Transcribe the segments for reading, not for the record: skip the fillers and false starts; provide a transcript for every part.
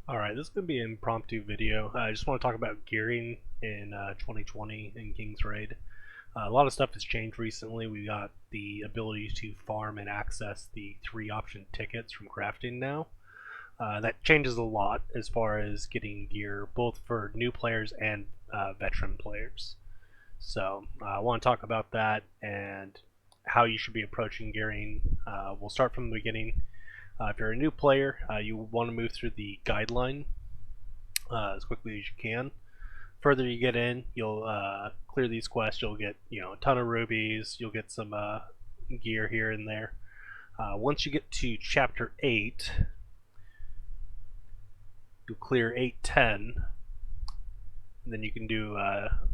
Alright, this is going to be an impromptu video. I just want to talk about gearing in 2020 in King's Raid. A lot of stuff has changed recently. We got the ability to farm and access the 3 option tickets from crafting now. That changes a lot as far as getting gear both for new players and veteran players. So I want to talk about that and how you should be approaching gearing. We'll start from the beginning. If you're a new player, you want to move through the guideline as quickly as you can. Further you get in, you'll clear these quests. You'll get a ton of rubies. You'll get some gear here and there. Once you get to chapter 8, you'll clear 810. And then you can do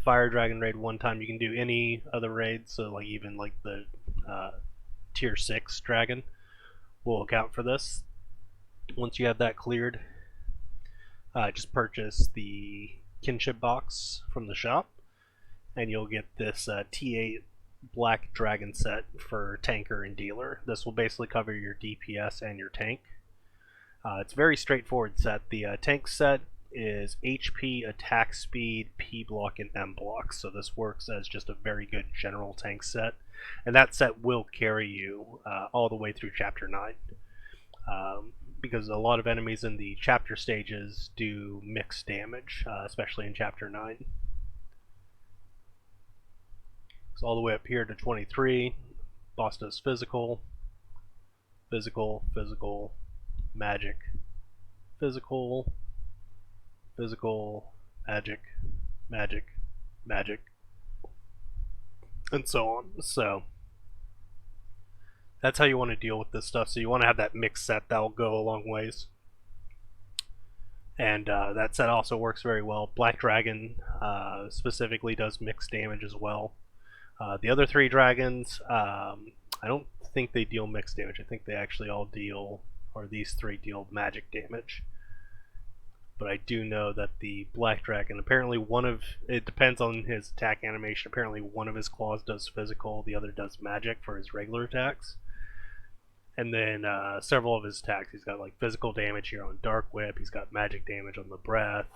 Fire Dragon raid one time. You can do any other raids, so like even like the tier 6 dragon will account for this. Once you have that cleared, just purchase the kinship box from the shop, and you'll get this T8 Black Dragon set for tanker and dealer. This will basically cover your DPS and your tank. It's a very straightforward set. The tank set is HP, attack speed, P block, and M block. So this works as just a very good general tank set. And that set will carry you all the way through Chapter 9. Because a lot of enemies in the chapter stages do mixed damage, especially in Chapter 9. So all the way up here to 23, boss does physical, physical, physical, magic, physical, physical, magic, magic, magic, and so on. So that's how you want to deal with this stuff. So you want to have that mix set. That will go a long ways. And that set also works very well. Black Dragon specifically does mixed damage as well. The other 3 dragons, I don't think they deal mixed damage. I think they actually all deal, or these 3 deal magic damage. But I do know that the Black Dragon, apparently it depends on his attack animation. Apparently one of his claws does physical, the other does magic for his regular attacks. And then several of his attacks, he's got like physical damage here on Dark Whip, he's got magic damage on the Breath,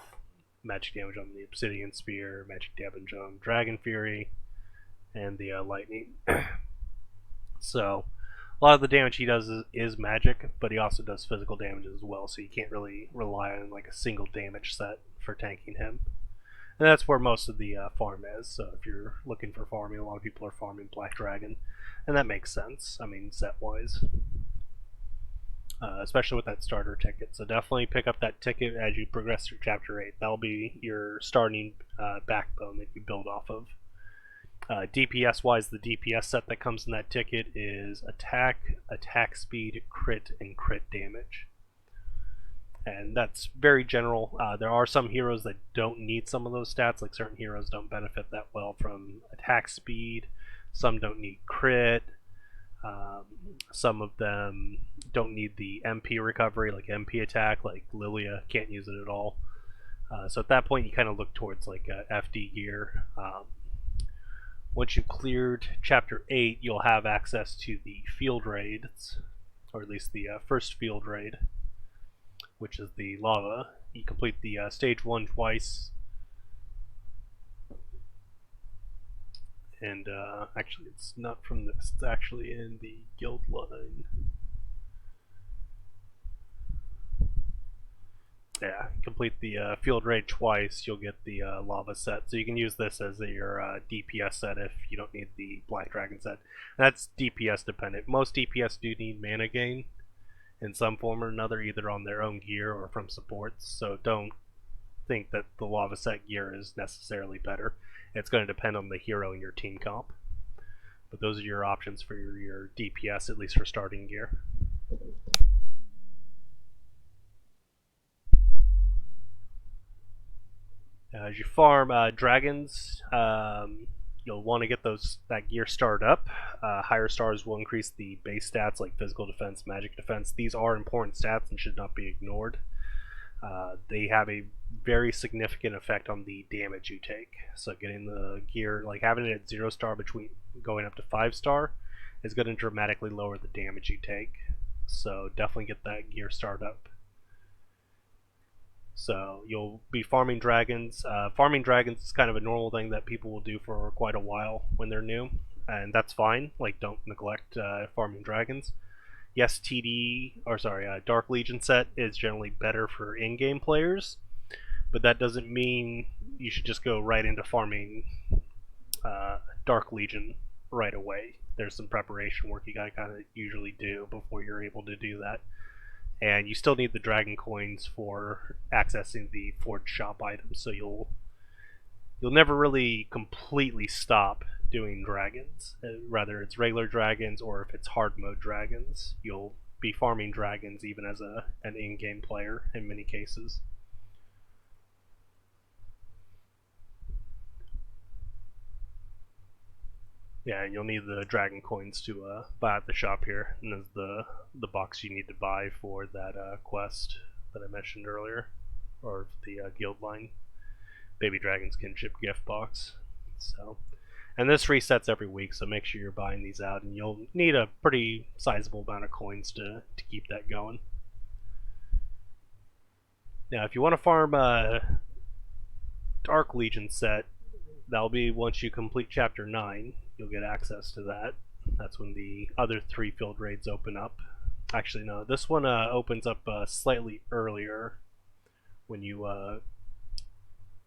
magic damage on the Obsidian Spear, magic damage on Dragon Fury, and the Lightning. So a lot of the damage he does is magic, but he also does physical damage as well, so you can't really rely on like a single damage set for tanking him. And that's where most of the farm is, so if you're looking for farming, a lot of people are farming Black Dragon, and that makes sense, I mean, set-wise. Especially with that starter ticket, so definitely pick up that ticket as you progress through Chapter 8. That'll be your starting backbone that you build off of. DPS wise, the DPS set that comes in that ticket is attack, attack speed, crit, and crit damage. And that's very general. There are some heroes that don't need some of those stats, like certain heroes don't benefit that well from attack speed, some don't need crit, some of them don't need the MP recovery, like MP attack, like Lilia can't use it at all. So at that point you kind of look towards like FD gear. Once you've cleared Chapter 8, you'll have access to the field raids, or at least the first field raid, which is the lava. You complete the stage 1 twice, and actually it's not from this, it's actually in the guild line. Yeah, complete the field raid twice, you'll get the lava set. So you can use this as your DPS set if you don't need the Black Dragon set. And that's DPS dependent. Most DPS do need mana gain in some form or another, either on their own gear or from supports. So don't think that the lava set gear is necessarily better. It's going to depend on the hero in your team comp. But those are your options for your DPS, at least for starting gear. As you farm dragons, you'll want to get that gear started up. Higher stars will increase the base stats like physical defense, magic defense. These are important stats and should not be ignored. They have a very significant effect on the damage you take. So getting the gear, like having it at 0 star between going up to 5 star, is going to dramatically lower the damage you take. So definitely get that gear started up. So you'll be farming dragons. Farming dragons is kind of a normal thing that people will do for quite a while when they're new, and that's fine. Like, don't neglect farming dragons. Yes, Dark Legion set is generally better for in-game players, but that doesn't mean you should just go right into farming Dark Legion right away. There's some preparation work you gotta kind of usually do before you're able to do that. And you still need the dragon coins for accessing the Forge shop items, so you'll never really completely stop doing dragons. Whether it's regular dragons or if it's hard mode dragons, you'll be farming dragons even as an in-game player in many cases. Yeah, and you'll need the dragon coins to buy at the shop here, and there's the box you need to buy for that quest that I mentioned earlier, or the guild line baby dragon's kinship gift box. So, and this resets every week, so make sure you're buying these out, and you'll need a pretty sizable amount of coins to keep that going. Now, if you want to farm a Dark Legion set, that'll be once you complete Chapter 9. You'll get access to that. That's when the other 3 field raids open up. Actually, no, this one opens up slightly earlier when you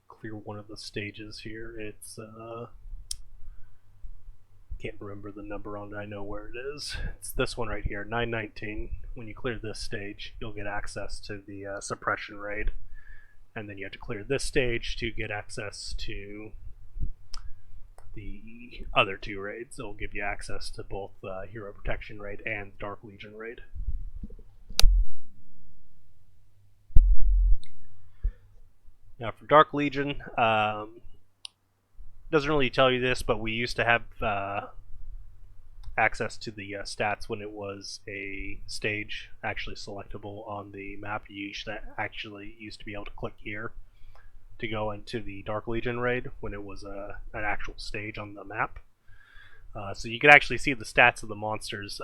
clear one of the stages here. It's can't remember the number on it. I know where it is. It's this one right here, 919. When you clear this stage, you'll get access to the suppression raid, and then you have to clear this stage to get access to the other 2 raids. It'll give you access to both Hero Protection raid and Dark Legion raid. Now for Dark Legion, doesn't really tell you this, but we used to have access to the stats when it was a stage actually selectable on the map. You used to be able to click here to go into the Dark Legion raid when it was an actual stage on the map. So you could actually see the stats of the monsters.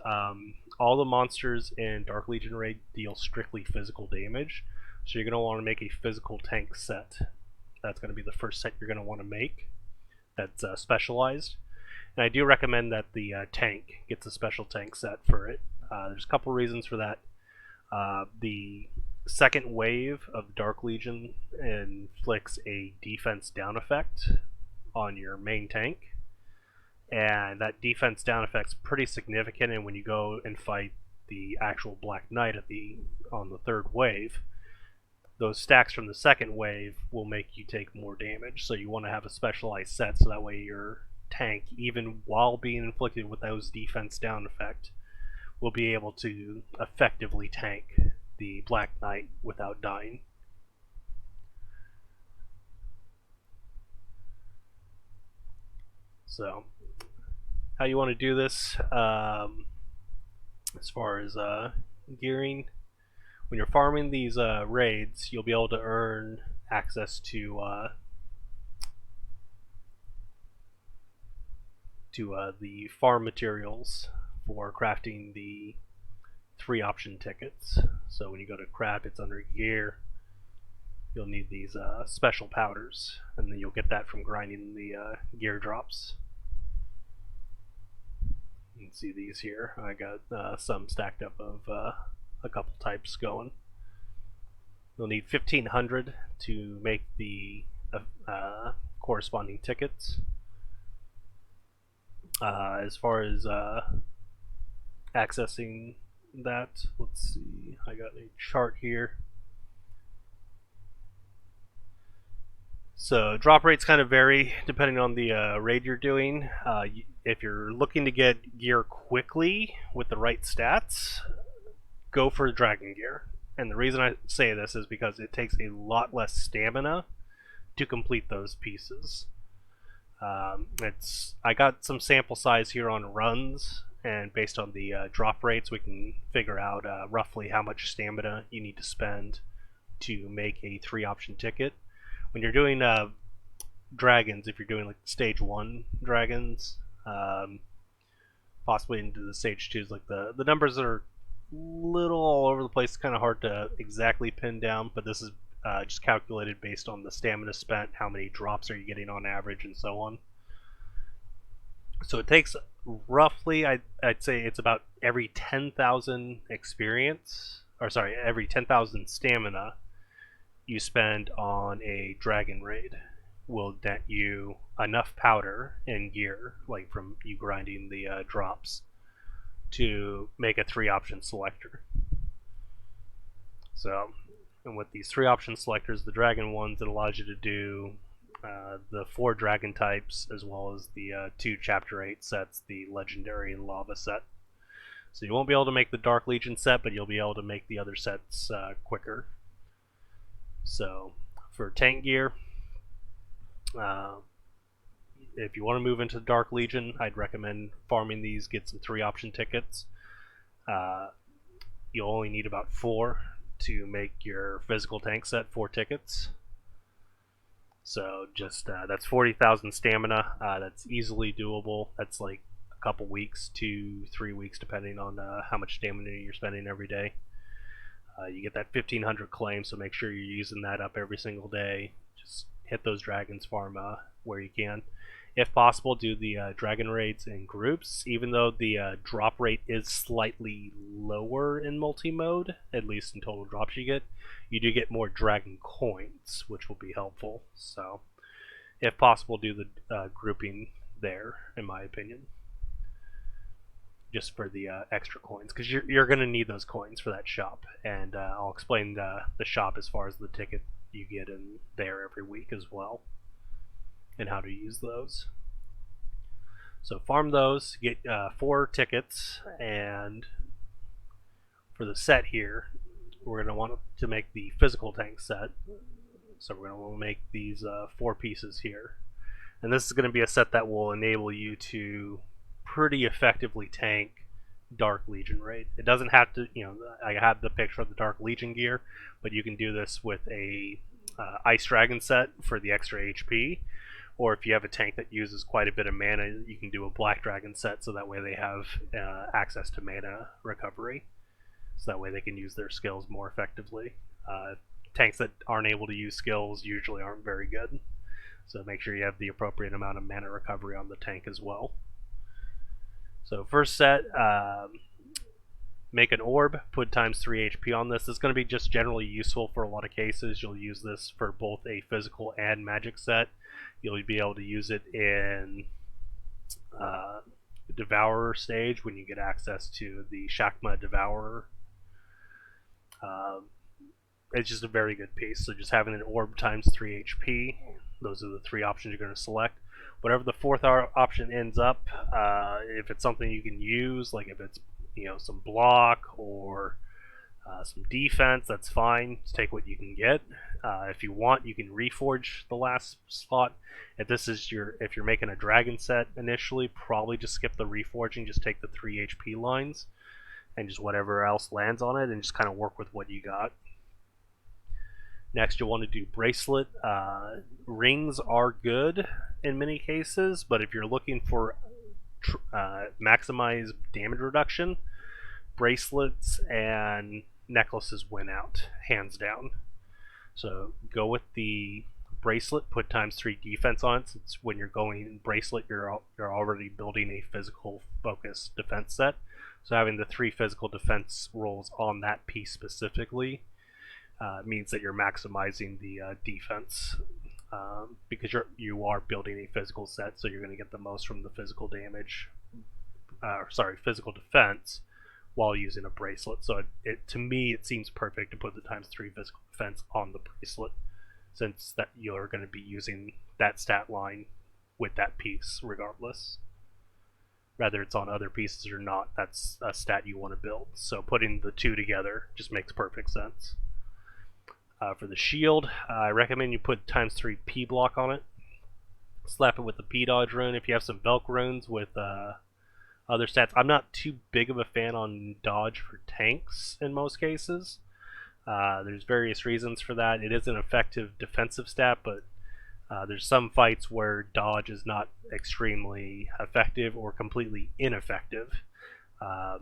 All the monsters in Dark Legion raid deal strictly physical damage, so you're going to want to make a physical tank set. That's going to be the first set you're going to want to make that's specialized. And I do recommend that the tank gets a special tank set for it. There's a couple reasons for that. The second wave of Dark Legion inflicts a defense down effect on your main tank, and that defense down effect's pretty significant. And when you go and fight the actual Black Knight on the third wave, those stacks from the second wave will make you take more damage. So you want to have a specialized set so that way your tank, even while being inflicted with those defense down effect, will be able to effectively tank the Black Knight without dying. So, how you want to do this as far as gearing, when you're farming these raids, you'll be able to earn access to the farm materials for crafting the 3 option tickets. So when you go to craft, it's under gear. You'll need these special powders, and then you'll get that from grinding the gear drops. You can see these here. I got some stacked up of a couple types going. You'll need 1,500 to make the corresponding tickets. As far as accessing that, let's see, I got a chart here. So drop rates kind of vary depending on the raid you're doing. If you're looking to get gear quickly with the right stats, go for dragon gear. And the reason I say this is because it takes a lot less stamina to complete those pieces. I got some sample size here on runs, and based on the drop rates, we can figure out roughly how much stamina you need to spend to make a 3 option ticket. When you're doing dragons, if you're doing like stage 1 dragons, possibly into the stage 2s, like the numbers are a little all over the place, kind of hard to exactly pin down, but this is just calculated based on the stamina spent, how many drops are you getting on average, and so on. So it takes roughly, I'd say it's about every 10,000 experience, or sorry, every 10,000 stamina you spend on a dragon raid will net you enough powder and gear, like from you grinding the drops, to make a 3-option selector. So, and with these 3-option selectors, the dragon ones, it allows you to do the 4 dragon types, as well as the 2 chapter 8 sets, the legendary lava set. So you won't be able to make the Dark Legion set, but you'll be able to make the other sets quicker. So for tank gear, if you want to move into Dark Legion, I'd recommend farming these, get some 3-option tickets. You'll only need about 4 to make your physical tank set, 4 tickets. So just that's 40,000 stamina. That's easily doable. That's like a couple weeks to 3 weeks, depending on how much stamina you're spending every day. You get that 1,500 claims, so make sure you're using that up every single day. Just hit those dragons, farm where you can. If possible, do the dragon raids in groups. Even though the drop rate is slightly lower in multi-mode, at least in total drops you do get more dragon coins, which will be helpful. So, if possible, do the grouping there, in my opinion. Just for the extra coins, because you're going to need those coins for that shop. And I'll explain the shop as far as the ticket you get in there every week as well, and how to use those. So farm those, get 4 tickets, and for the set here, we're going to want to make the physical tank set. So we're going to want to make these 4 pieces here. And this is going to be a set that will enable you to pretty effectively tank Dark Legion raid. It doesn't have to, I have the picture of the Dark Legion gear, but you can do this with a Ice Dragon set for the extra HP, or if you have a tank that uses quite a bit of mana, you can do a Black Dragon set, so that way they have access to mana recovery, so that way they can use their skills more effectively. Tanks that aren't able to use skills usually aren't very good, so make sure you have the appropriate amount of mana recovery on the tank as well. So first set, make an orb, put times 3 HP on this. This is going to be just generally useful for a lot of cases. You'll use this for both a physical and magic set. You'll be able to use it in Devourer stage when you get access to the Shakma Devourer. It's just a very good piece. So just having an orb times 3 HP, those are the 3 options you're going to select. Whatever the 4th option ends up, if it's something you can use, like if it's some block or some defense, that's fine. Just take what you can get. If you want, you can reforge the last slot. If you're making a dragon set initially, probably just skip the reforging. Just take the 3 HP lines and just whatever else lands on it, and just kind of work with what you got. Next, you'll want to do bracelet. Rings are good in many cases, but if you're looking for maximize damage reduction, bracelets and necklaces win out, hands down. So go with the bracelet, put times 3 defense on it. Since when you're going bracelet, you're already building a physical focus defense set. So having the 3 physical defense rolls on that piece specifically means that you're maximizing the defense, because you are building a physical set, so you're going to get the most from the physical damage, physical defense, while using a bracelet. So to me, it seems perfect to put the times 3 physical defense on the bracelet, since that you're going to be using that stat line with that piece regardless. Whether it's on other pieces or not, that's a stat you want to build. So putting the 2 together just makes perfect sense. For the shield, I recommend you put times 3 P block on it. Slap it with the P dodge rune. If you have some Velk runes with other stats, I'm not too big of a fan on dodge for tanks in most cases. There's various reasons for that. It is an effective defensive stat, but there's some fights where dodge is not extremely effective or completely ineffective.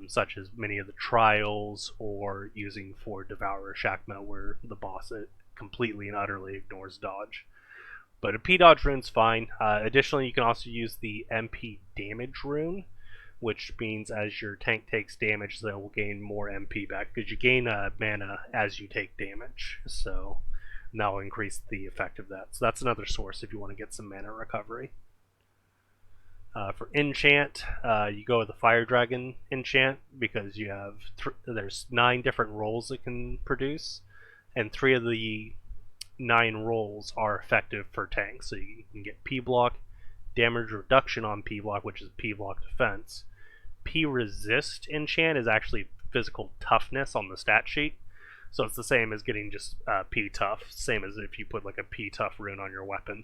such as many of the trials or using for Devourer Shakma, where the boss completely and utterly ignores dodge. But a P dodge rune's fine. Additionally, you can also use the MP damage rune, which means as your tank takes damage, they will gain more MP back because you gain mana as you take damage. So that will increase the effect of that. So that's another source if you want to get some mana recovery. For enchant, you go with the Fire Dragon enchant because you have there's 9 different rolls it can produce, and 3 of the 9 rolls are effective for tanks. So you can get P block, damage reduction on P block, which is P block defense. P resist enchant is actually physical toughness on the stat sheet, so it's the same as getting just P tough, same as if you put like a P tough rune on your weapon.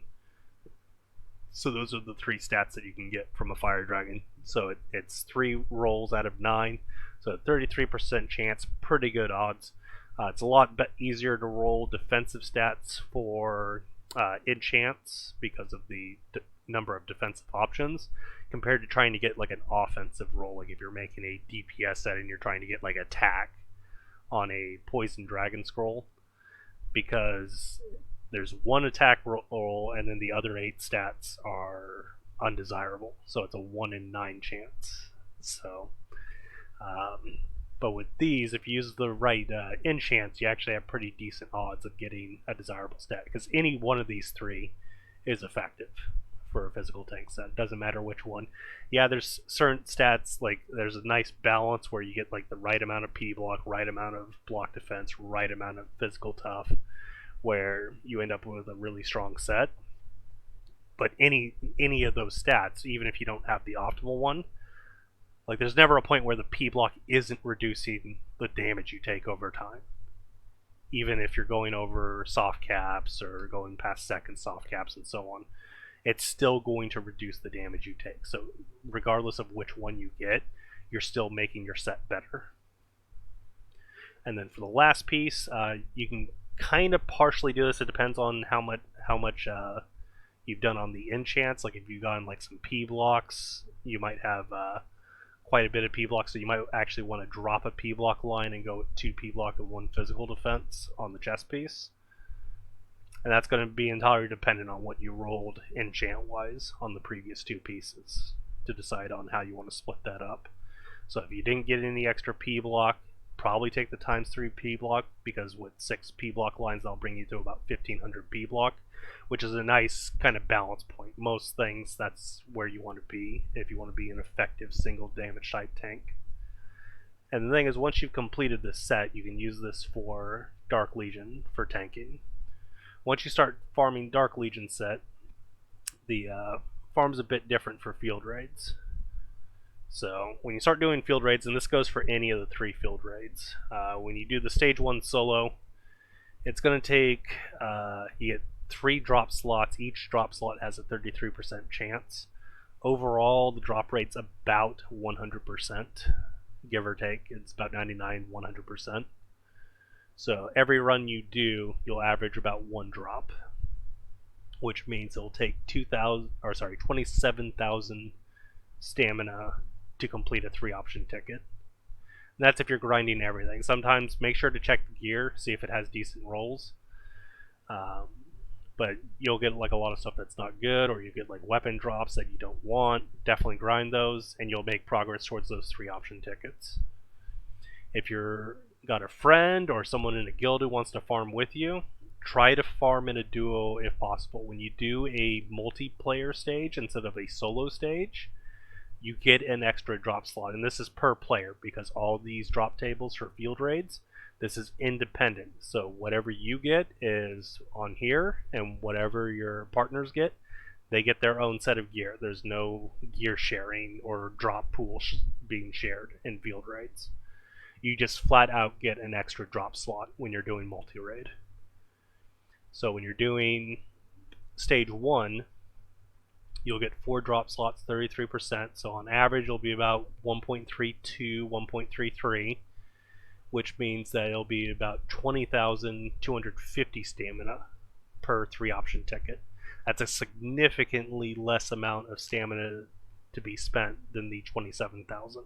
So those are the 3 stats that you can get from a Fire Dragon. So it's 3 rolls out of 9, so 33% chance, pretty good odds. It's a lot easier to roll defensive stats for enchants because of the number of defensive options compared to trying to get like an offensive roll. Like if you're making a DPS set and you're trying to get like attack on a Poison Dragon Scroll, because there's 1 attack roll and then the other 8 stats are undesirable. So it's a 1 in 9 chance. So, but with these, if you use the right enchants, you actually have pretty decent odds of getting a desirable stat because any one of these 3 is effective for a physical tank set. It doesn't matter which one. Yeah, there's certain stats, like there's a nice balance where you get like the right amount of P block, right amount of block defense, right amount of physical tough, where you end up with a really strong set. But any of those stats, even if you don't have the optimal one, like there's never a point where the P block isn't reducing the damage you take over time. Even if you're going over soft caps or going past second soft caps and so on, it's still going to reduce the damage you take. So regardless of which one you get, you're still making your set better. And then for the last piece, you can kind of partially do this. It depends on how much you've done on the enchants. Like if you've gotten like some P blocks, you might have quite a bit of P block, so you might actually want to drop a P block line and go with 2 P block and 1 physical defense on the chest piece. And that's going to be entirely dependent on what you rolled enchant wise on the previous 2 pieces to decide on how you want to split that up. So if you didn't get any extra P block, probably take the ×3 P block, because with 6 P block lines that'll bring you to about 1500 P block, which is a nice kind of balance point. Most things that's where you want to be if you want to be an effective single damage type tank. And the thing is, once you've completed this set, you can use this for Dark Legion for tanking. Once you start farming Dark Legion set, the farm's a bit different for field raids. So when you start doing field raids, and this goes for any of the 3 field raids, when you do the stage 1 solo, it's going to take, you get 3 drop slots. Each drop slot has a 33% chance. Overall, the drop rate's about 100%, give or take. It's about 99-100%. So every run you do, you'll average about 1 drop, which means it'll take 27,000 stamina to complete a 3 option ticket. And that's if you're grinding everything. Sometimes make sure to check the gear, see if it has decent rolls. But you'll get like a lot of stuff that's not good, or you get like weapon drops that you don't want. Definitely grind those, and you'll make progress towards those 3 option tickets. If you're got a friend or someone in a guild who wants to farm with you, try to farm in a duo if possible. When you do a multiplayer stage instead of a solo stage, you get an extra drop slot, and this is per player because all these drop tables for field raids, this is independent. So whatever you get is on here, and whatever your partners get, they get their own set of gear. There's no gear sharing or drop pool being shared in field raids. You just flat out get an extra drop slot when you're doing multi-raid. So when you're doing stage 1, you'll get 4 drop slots, 33%. So on average, it'll be about 1.32, 1.33, which means that it'll be about 20,250 stamina per 3 option ticket. That's a significantly less amount of stamina to be spent than the 27,000.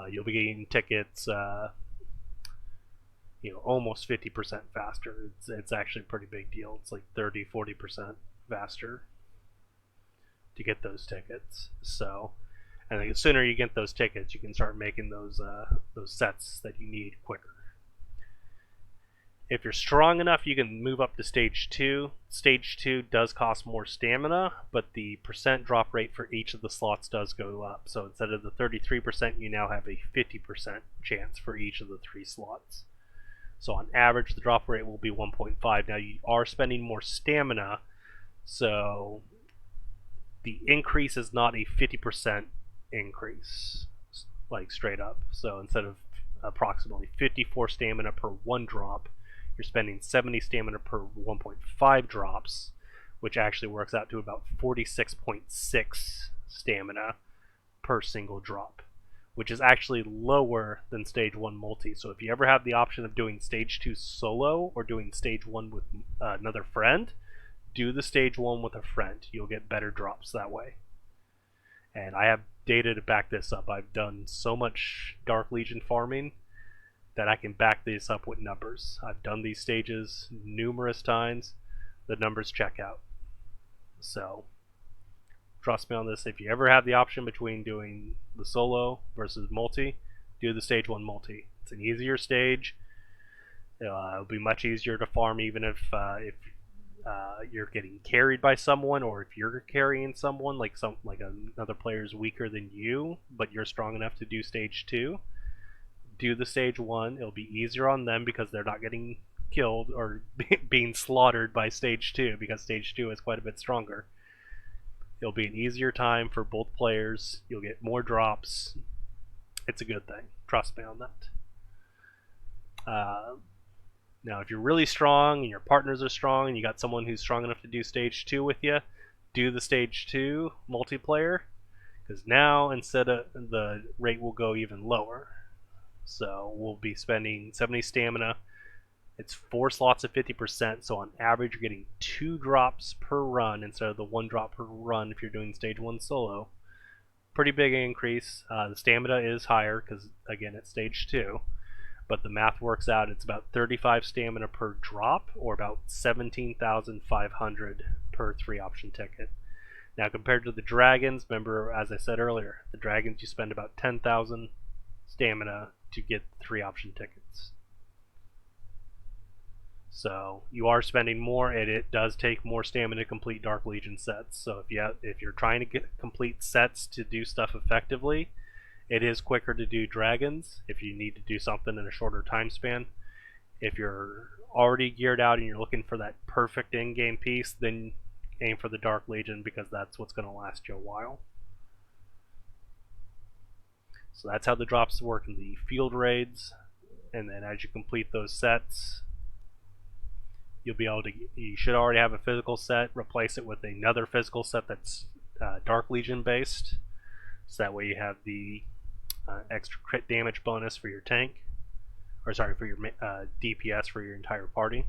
You'll be getting tickets, almost 50% faster. It's actually a pretty big deal. It's like 30-40% faster to get those tickets. So, and the sooner you get those tickets, you can start making those sets that you need quicker. If you're strong enough, you can move up to stage 2. Stage 2 does cost more stamina, but the percent drop rate for each of the slots does go up. So instead of the 33%, you now have a 50% chance for each of the 3 slots. So on average, the drop rate will be 1.5. Now you are spending more stamina, so the increase is not a 50% increase, like straight up. So instead of approximately 54 stamina per 1 drop, you're spending 70 stamina per 1.5 drops, which actually works out to about 46.6 stamina per single drop, which is actually lower than stage 1 multi. So if you ever have the option of doing stage 2 solo or doing stage 1 with another friend, do the stage 1 with a friend. You'll get better drops that way. And I have data to back this up. I've done so much Dark Legion farming that I can back this up with numbers. I've done these stages numerous times. The numbers check out. So trust me on this. If you ever have the option between doing the solo versus multi, do the stage 1 multi. It's an easier stage. It'll be much easier to farm, even if you're getting carried by someone, or if you're carrying someone, like another player's weaker than you, but you're strong enough to do stage 2. Do the stage 1. It'll be easier on them because they're not getting killed or being slaughtered by stage 2, because stage 2 is quite a bit stronger. It'll be an easier time for both players. You'll get more drops. It's a good thing. Trust me on that. Now, if you're really strong and your partners are strong and you got someone who's strong enough to do stage 2 with you, do the stage 2 multiplayer, because now instead of the rate will go even lower. So we'll be spending 70 stamina. It's 4 slots of 50%, so on average you're getting 2 drops per run instead of the 1 drop per run if you're doing stage 1 solo. Pretty big increase. The stamina is higher because, again, it's stage 2. But the math works out. It's about 35 stamina per drop, or about 17,500 per 3 option ticket. Now compared to the dragons, remember, as I said earlier, the dragons you spend about 10,000 stamina to get 3 option tickets. So you are spending more, and it does take more stamina to complete Dark Legion sets. So if you're trying to get complete sets to do stuff effectively, it is quicker to do dragons if you need to do something in a shorter time span. If you're already geared out and you're looking for that perfect in-game piece, then aim for the Dark Legion, because that's what's going to last you a while. So that's how the drops work in the field raids. And then as you complete those sets, you'll be able to, you should already have a physical set, replace it with another physical set that's Dark Legion based. So that way you have the extra crit damage bonus for your tank, or sorry, for your DPS for your entire party.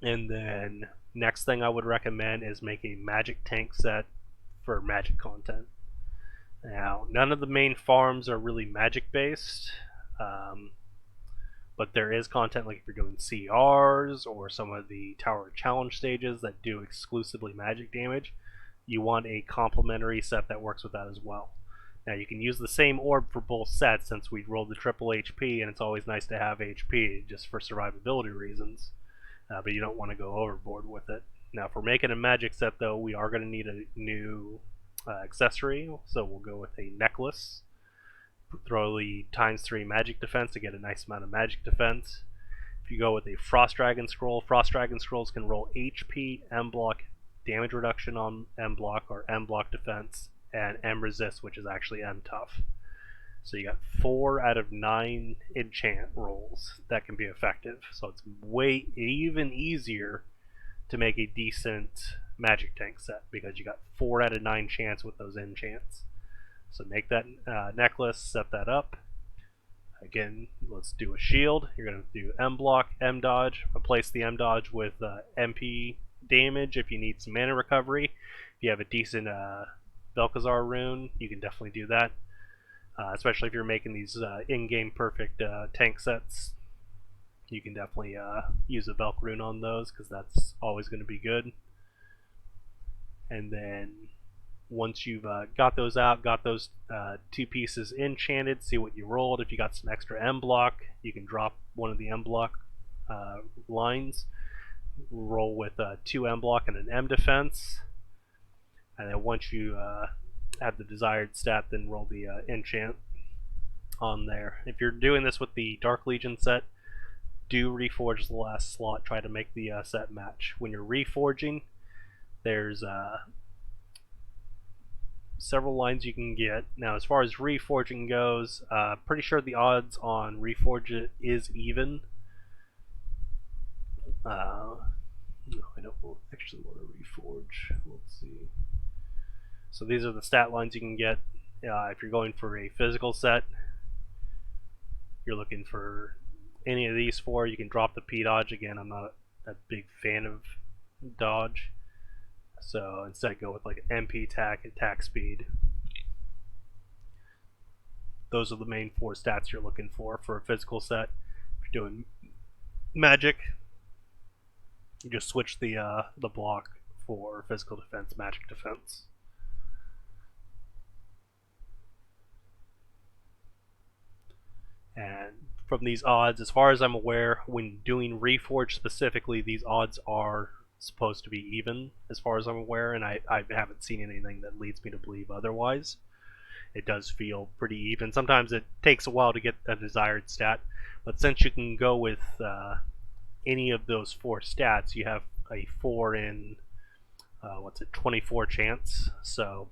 And then next thing I would recommend is make a magic tank set for magic content. Now, none of the main farms are really magic based, but there is content, like if you're doing CRs or some of the Tower Challenge stages that do exclusively magic damage, you want a complementary set that works with that as well. Now you can use the same orb for both sets, since we rolled the triple HP, and it's always nice to have HP just for survivability reasons, but you don't want to go overboard with it. Now if we're making a magic set though, we are going to need a new accessory, so we'll go with a necklace. Throw the ×3 magic defense to get a nice amount of magic defense. If you go with a Frost Dragon Scroll, Frost Dragon Scrolls can roll HP, M block, damage reduction on M block or M block defense, and M resist, which is actually M tough. So you got 4 out of 9 enchant rolls that can be effective. So it's way even easier to make a decent magic tank set, because you got 4 out of 9 chance with those enchants. So make that necklace, set that up. Again, let's do a shield. You're going to do M block, M dodge, replace the M dodge with MP damage if you need some mana recovery. If you have a decent Belkazar rune, you can definitely do that. especially if you're making these in-game perfect tank sets. You can definitely use a Velk rune on those because that's always going to be good. And then once you've got those out, got those 2 pieces enchanted, see what you rolled. If you got some extra M block, you can drop one of the M block lines, roll with 2 M block and an M defense, and then once you have the desired stat, then roll the enchant on there. If you're doing this with the Dark Legion set, do reforge the last slot, try to make the set match. When you're reforging, there's several lines you can get. Now, as far as reforging goes, pretty sure the odds on reforge it is even. No, I don't actually want to reforge. Let's see. So these are the stat lines you can get. If you're going for a physical set, you're looking for any of these 4. You can drop the P dodge. Again, I'm not a big fan of dodge, so instead go with like an MP attack and attack speed. Those are the main 4 stats you're looking for a physical set. If you're doing magic, you just switch the block for physical defense, magic defense. And from these odds, as far as I'm aware, when doing Reforge specifically, these odds are supposed to be even, as far as I'm aware, and I haven't seen anything that leads me to believe otherwise. It does feel pretty even. Sometimes it takes a while to get a desired stat, but since you can go with any of those 4 stats, you have a 4 in 24 chance. So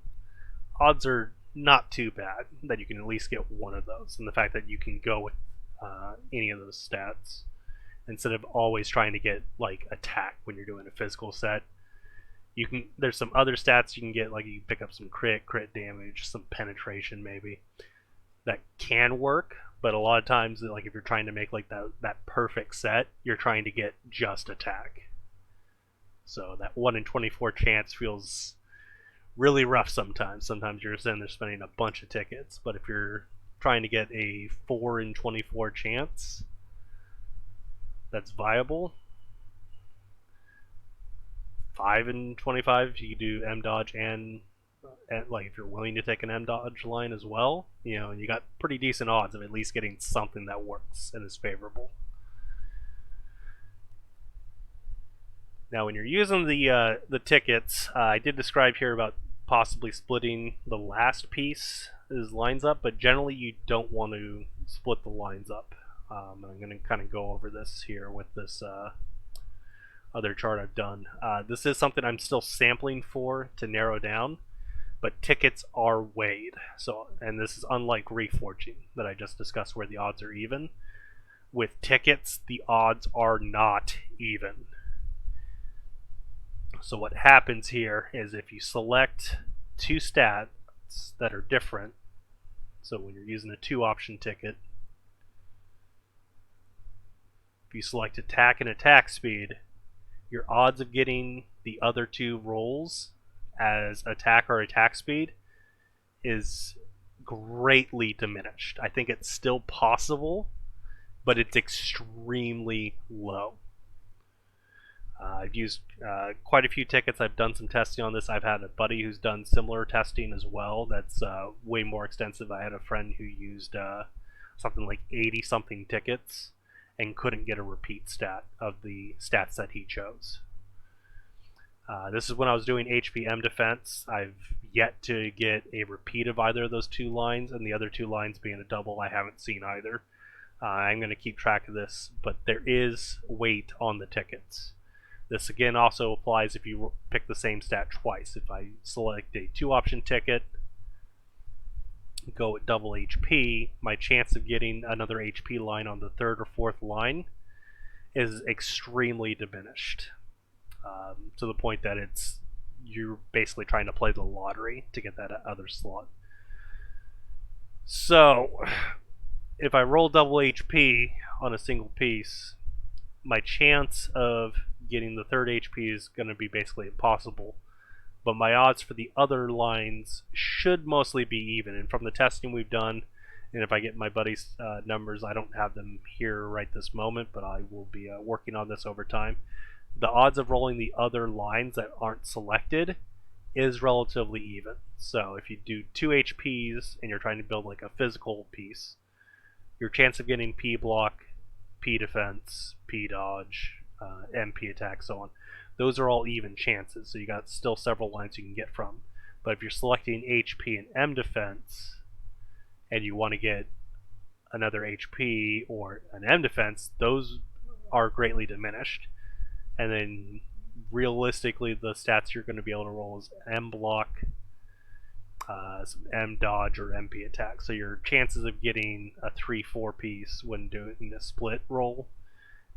odds are not too bad that you can at least get one of those, and the fact that you can go with any of those stats instead of always trying to get like attack when you're doing a physical set. You can, there's some other stats you can get, like you can pick up some crit damage, some penetration maybe, that can work, but a lot of times, like if you're trying to make like that perfect set, you're trying to get just attack. So that 1 in 24 chance feels really rough sometimes. Sometimes you're sitting there spending a bunch of tickets, but if you're trying to get a 4 in 24 chance that's viable, 5 in 25, you do M dodge and like if you're willing to take an M dodge line as well, you know, and you got pretty decent odds of at least getting something that works and is favorable. Now, when you're using the tickets, I did describe here about possibly splitting the last piece as lines up, but generally you don't want to split the lines up. I'm going to kind of go over this here with this other chart I've done. This is something I'm still sampling for to narrow down, but tickets are weighed. So, and this is unlike reforging that I just discussed where the odds are even. With tickets, the odds are not even. So what happens here is if you select 2 stats that are different, so when you're using a 2 option ticket, if you select attack and attack speed, your odds of getting the other 2 rolls as attack or attack speed is greatly diminished. I think it's still possible, but it's extremely low. I've used quite a few tickets. I've done some testing on this. I've had a buddy who's done similar testing as well. That's way more extensive. I had a friend who used something like 80-something tickets and couldn't get a repeat stat of the stats that he chose. This is when I was doing HPM defense. I've yet to get a repeat of either of those 2 lines, and the other 2 lines being a double, I haven't seen either. I'm going to keep track of this, but there is weight on the tickets. This again also applies if you pick the same stat twice. If I select a 2 option ticket, go with double HP, my chance of getting another HP line on the 3rd or 4th line is extremely diminished, to the point that you're basically trying to play the lottery to get that other slot. So if I roll double HP on a single piece, my chance of getting the 3rd HP is going to be basically impossible, but my odds for the other lines should mostly be even. And from the testing we've done, And if I get my buddy's numbers, I don't have them here right this moment, but I will be working on this over time. The odds of rolling the other lines that aren't selected is relatively even. So if you do 2 HPs and you're trying to build like a physical piece, your chance of getting P block, P defense, P dodge, MP attack, so on, those are all even chances. So you got still several lines you can get from. But if you're selecting HP and M defense, and you want to get another HP or an M defense, those are greatly diminished. And then realistically, the stats you're going to be able to roll is M block, some M dodge, or MP attack. So your chances of getting a 3-4 piece when doing a split roll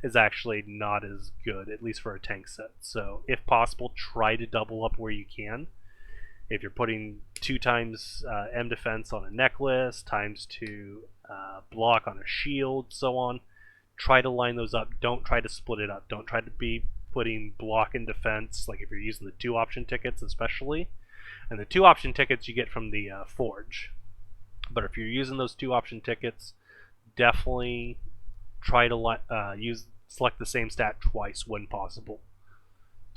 is actually not as good, at least for a tank set. So if possible, try to double up where you can. If you're putting 2 times M defense on a necklace, times 2 block on a shield, so on, try to line those up. Don't try to split it up. Don't try to be putting block and defense, like if you're using the 2 option tickets especially. And the 2 option tickets you get from the forge. But if you're using those 2 option tickets, definitely try to select the same stat twice when possible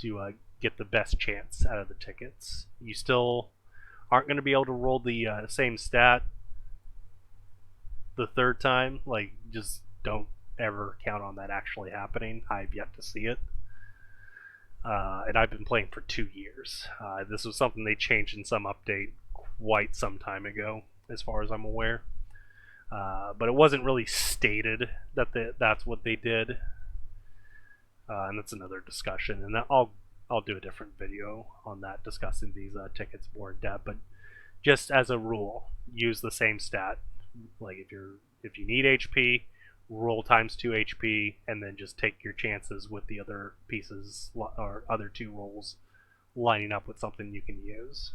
to get the best chance out of the tickets. You still aren't going to be able to roll the same stat the third time. Like, just don't ever count on that actually happening. I've yet to see it. And I've been playing for 2 years. This was something they changed in some update quite some time ago, as far as I'm aware. But it wasn't really stated that that's what they did. And that's another discussion. And I'll do a different video on that, discussing these tickets more in depth. But just as a rule, use the same stat. Like if you need HP, roll times 2 HP, and then just take your chances with the other pieces or other 2 rolls lining up with something you can use.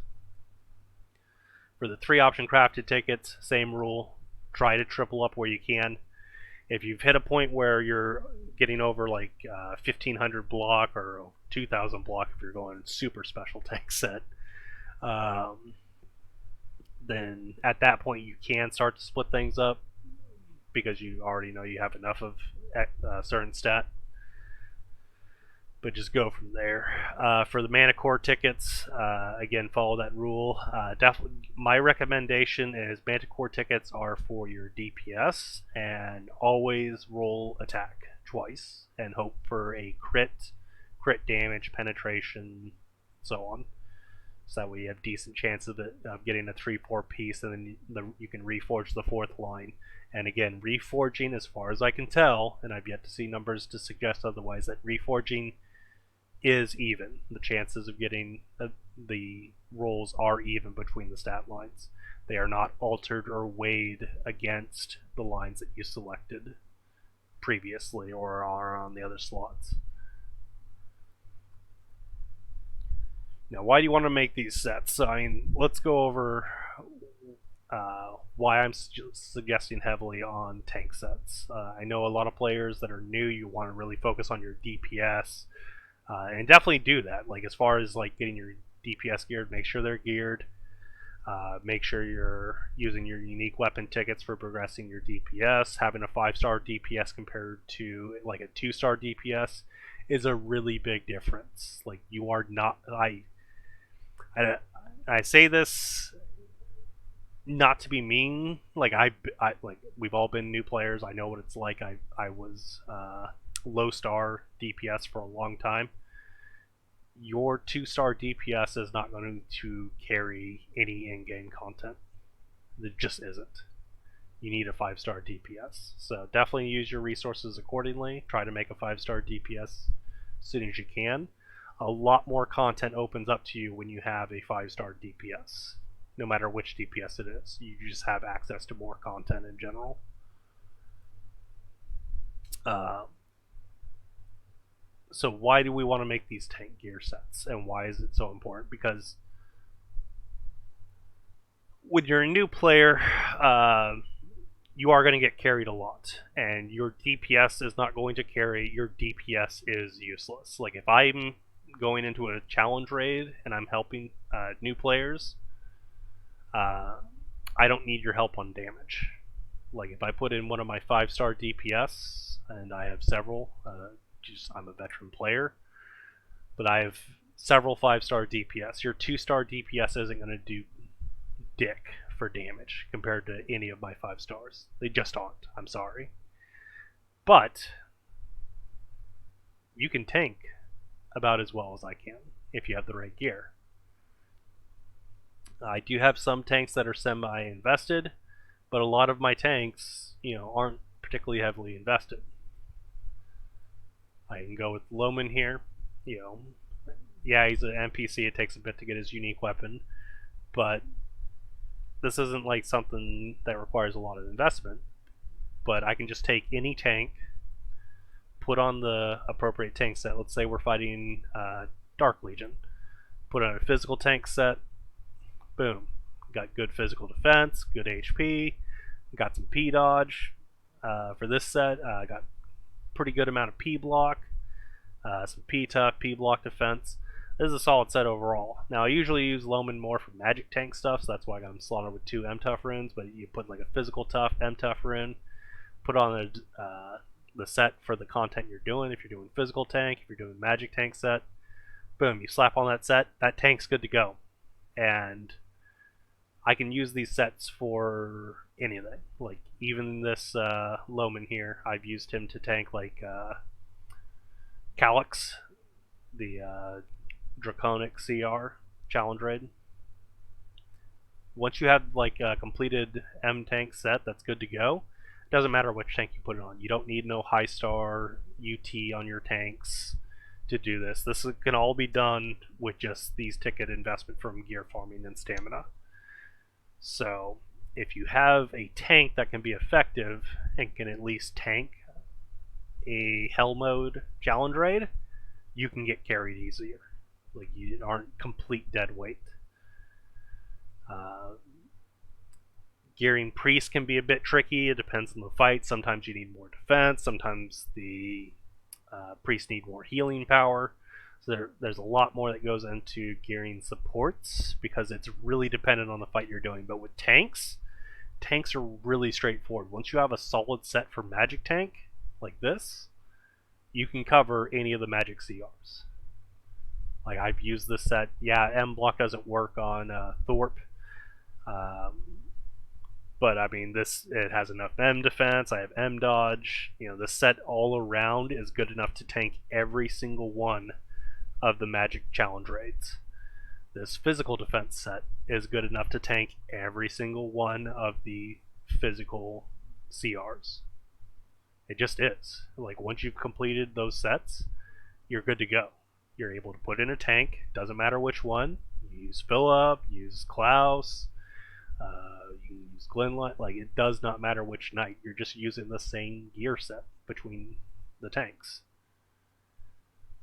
For the 3 option crafted tickets, same rule. Try to triple up where you can. If you've hit a point where you're getting over like 1500 block or 2000 block if you're going super special tank set, then at that point you can start to split things up because you already know you have enough of a certain stat. But just go from there. For the Mana Core tickets, again, follow that rule. Definitely, my recommendation is Mana Core tickets are for your DPS, and always roll attack twice and hope for a crit damage, penetration, so on. So that way you have decent chance of getting a 3-4 piece, and then you can reforge the 4th line. And again, reforging, as far as I can tell, and I've yet to see numbers to suggest otherwise, that reforging is even. The chances of getting the rolls are even between the stat lines. They are not altered or weighed against the lines that you selected previously or are on the other slots. Now, why do you want to make these sets? So, I mean, let's go over why I'm suggesting heavily on tank sets. I know a lot of players that are new, you want to really focus on your DPS, and definitely do that. Like, as far as like getting your DPS geared, make sure they're geared. Make sure you're using your unique weapon tickets for progressing your DPS. Having a 5-star DPS compared to like a 2-star DPS is a really big difference. Like, you are not. I say this not to be mean. Like like we've all been new players. I know what it's like. I was low star DPS for a long time. Your 2-star DPS is not going to carry any in-game content. It just isn't. You need a 5-star DPS. So definitely use your resources accordingly. Try to make a 5-star DPS as soon as you can. A lot more content opens up to you when you have a 5-star DPS. No matter which DPS it is. You just have access to more content in general. So why do we want to make these tank gear sets, and why is it so important? Because when you're a new player, you are going to get carried a lot, and your DPS is not going to carry. Your DPS is useless. Like, if I'm going into a challenge raid and I'm helping new players, I don't need your help on damage. Like if I put in one of my 5-star DPS, and I have several, I'm a veteran player, but I have several 5-star DPS. Your 2-star DPS isn't going to do dick for damage compared to any of my 5 stars. They just aren't. I'm sorry. But you can tank about as well as I can if you have the right gear. I do have some tanks that are semi-invested, but a lot of my tanks, aren't particularly heavily invested. I can go with Loman here. Yeah, he's an NPC. It takes a bit to get his unique weapon, but this isn't like something that requires a lot of investment. But I can just take any tank, put on the appropriate tank set. Let's say we're fighting Dark Legion. Put on a physical tank set. Boom. Got good physical defense, good HP, got some P dodge. For this set, got pretty good amount of P block, some P tough, P block defense. This is a solid set overall. Now I usually use Loman more for magic tank stuff, so that's why I got him slotted with 2 M tough runes, but you put like a physical tough, M tough rune, put on the set for the content you're doing. If you're doing physical tank, if you're doing magic tank set, boom, you slap on that set, that tank's good to go. And I can use these sets for anything. Like even this Loman here, I've used him to tank like Calyx, the Draconic CR challenge raid. Once you have like a completed M tank set that's good to go, it doesn't matter which tank you put it on. You don't need no high star UT on your tanks to do this. This can all be done with just these ticket investment from gear farming and stamina. So if you have a tank that can be effective and can at least tank a hell mode challenge raid, you can get carried easier. Like you aren't complete dead weight. Gearing priest can be a bit tricky. It depends on the fight. Sometimes you need more defense. Sometimes the priests need more healing power. So there's a lot more that goes into gearing supports because it's really dependent on the fight you're doing. But with tanks are really straightforward. Once you have a solid set for magic tank like this, you can cover any of the magic CRs. Like I've used this set. Yeah, M block doesn't work on Thorpe. But I mean, it has enough M defense. I have M dodge. The set all around is good enough to tank every single one of the magic challenge raids. This physical defense set is good enough to tank every single one of the physical CRs. It just is. Like once you've completed those sets, you're good to go. You're able to put in a tank. Doesn't matter which one. You use Philip, use Klaus. You can use Glenlight. Like it does not matter which knight. You're just using the same gear set between the tanks.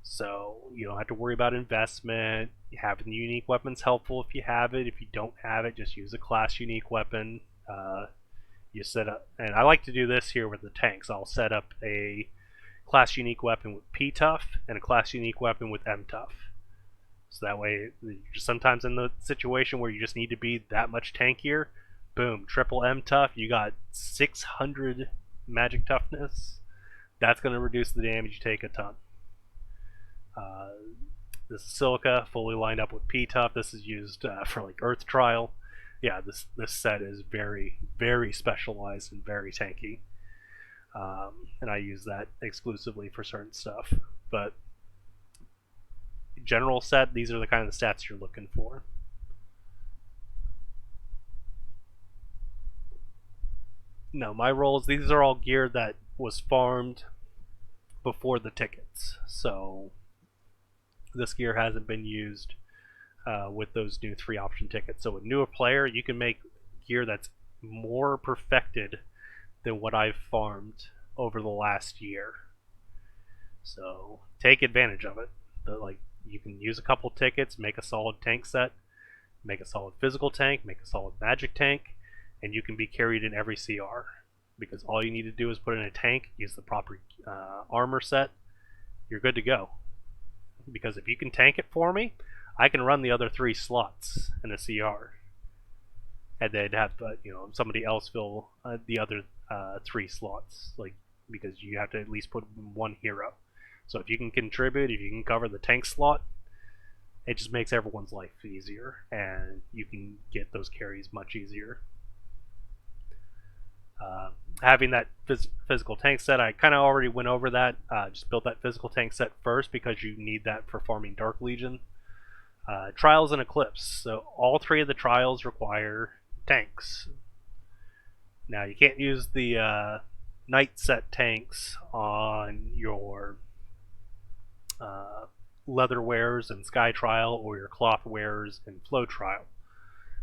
So you don't have to worry about investment. Having unique weapons helpful if you have it. If you don't have it, just use a class unique weapon. You set up, and I like to do this here with the tanks. I'll set up a class unique weapon with P tough and a class unique weapon with M tough. So that way, sometimes in the situation where you just need to be that much tankier, boom, triple M tough, you got 600 magic toughness. That's going to reduce the damage you take a ton. This is Silica, fully lined up with P tough. This is used for like Earth Trial. Yeah, this set is very, very specialized and very tanky. And I use that exclusively for certain stuff. But general set, these are the kind of stats you're looking for. No, my rolls, these are all gear that was farmed before the tickets. So this gear hasn't been used with those new 3 option tickets. So a newer player, you can make gear that's more perfected than what I've farmed over the last year. So take advantage of it. You can use a couple tickets, make a solid tank set, make a solid physical tank, make a solid magic tank, and you can be carried in every CR. Because all you need to do is put in a tank, use the proper armor set, you're good to go. Because if you can tank it for me, I can run the other 3 slots in a CR. And then have somebody else fill the other 3 slots, like, because you have to at least put one hero. So if you can contribute, if you can cover the tank slot, it just makes everyone's life easier, and you can get those carries much easier. Having that physical tank set, I kind of already went over that. Just built that physical tank set first because you need that for farming Dark Legion. Trials and Eclipse. So all 3 of the trials require tanks. Now you can't use the Knight set tanks on your Leather Wearers and Sky Trial, or your Cloth Wearers and Flow Trial.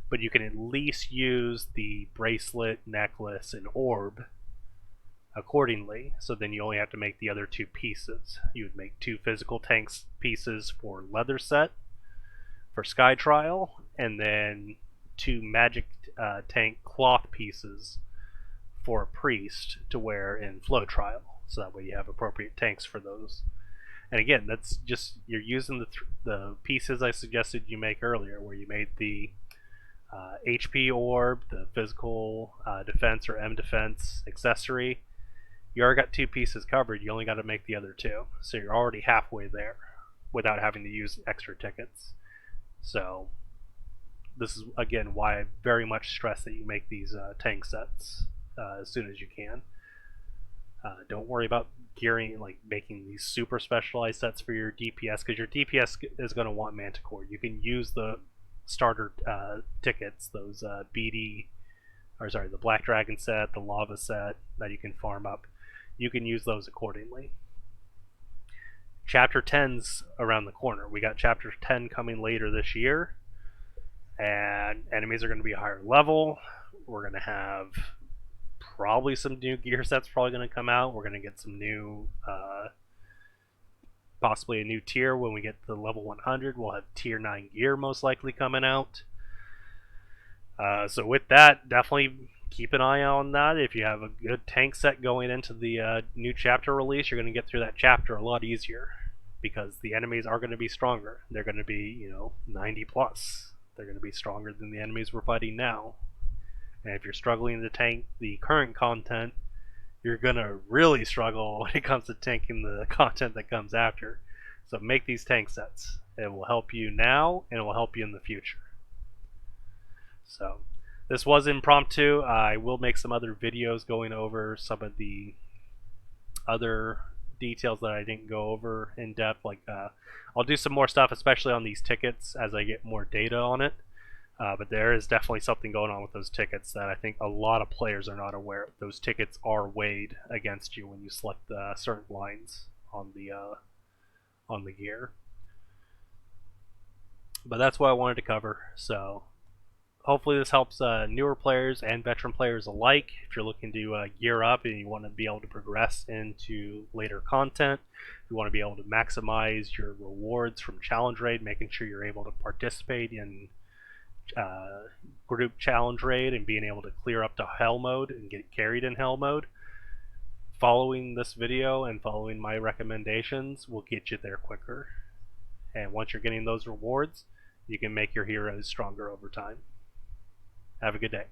But you can at least use the Bracelet, Necklace, and Orb accordingly. So then you only have to make the other 2 pieces. You would make 2 physical tanks pieces for Leather set for Sky Trial, and then 2 magic tank cloth pieces for a priest to wear in Flow Trial. So that way you have appropriate tanks for those. And again, that's just, you're using the pieces I suggested you make earlier, where you made the HP orb, the physical defense or M defense accessory. You already got 2 pieces covered. You only got to make the other 2, so you're already halfway there without having to use extra tickets. So this is again why I very much stress that you make these tank sets as soon as you can. Don't worry about gearing, like making these super specialized sets for your DPS, because your DPS is going to want Manticore. You can use the starter tickets, those the Black Dragon set, the Lava set that you can farm up. You can use those accordingly. Chapter 10's around the corner. We got Chapter 10 coming later this year, and enemies are going to be a higher level. We're going to have probably some new gear sets probably going to come out. We're going to get some new, possibly a new tier when we get to level 100. We'll have tier 9 gear most likely coming out. So with that, definitely keep an eye on that. If you have a good tank set going into the new chapter release, you're going to get through that chapter a lot easier, because the enemies are going to be stronger. They're going to be, 90 plus. They're going to be stronger than the enemies we're fighting now. And if you're struggling to tank the current content, you're going to really struggle when it comes to tanking the content that comes after. So make these tank sets. It will help you now, and it will help you in the future. So this was impromptu. I will make some other videos going over some of the other details that I didn't go over in depth. Like I'll do some more stuff, especially on these tickets, as I get more data on it. But there is definitely something going on with those tickets that I think a lot of players are not aware of. Those tickets are weighed against you when you select certain lines on the gear. But that's what I wanted to cover. So hopefully this helps newer players and veteran players alike. If you're looking to gear up and you want to be able to progress into later content, you want to be able to maximize your rewards from challenge raid, making sure you're able to participate in group challenge raid and being able to clear up to hell mode and get carried in hell mode, following this video and following my recommendations will get you there quicker. And once you're getting those rewards, you can make your heroes stronger over time. Have a good day.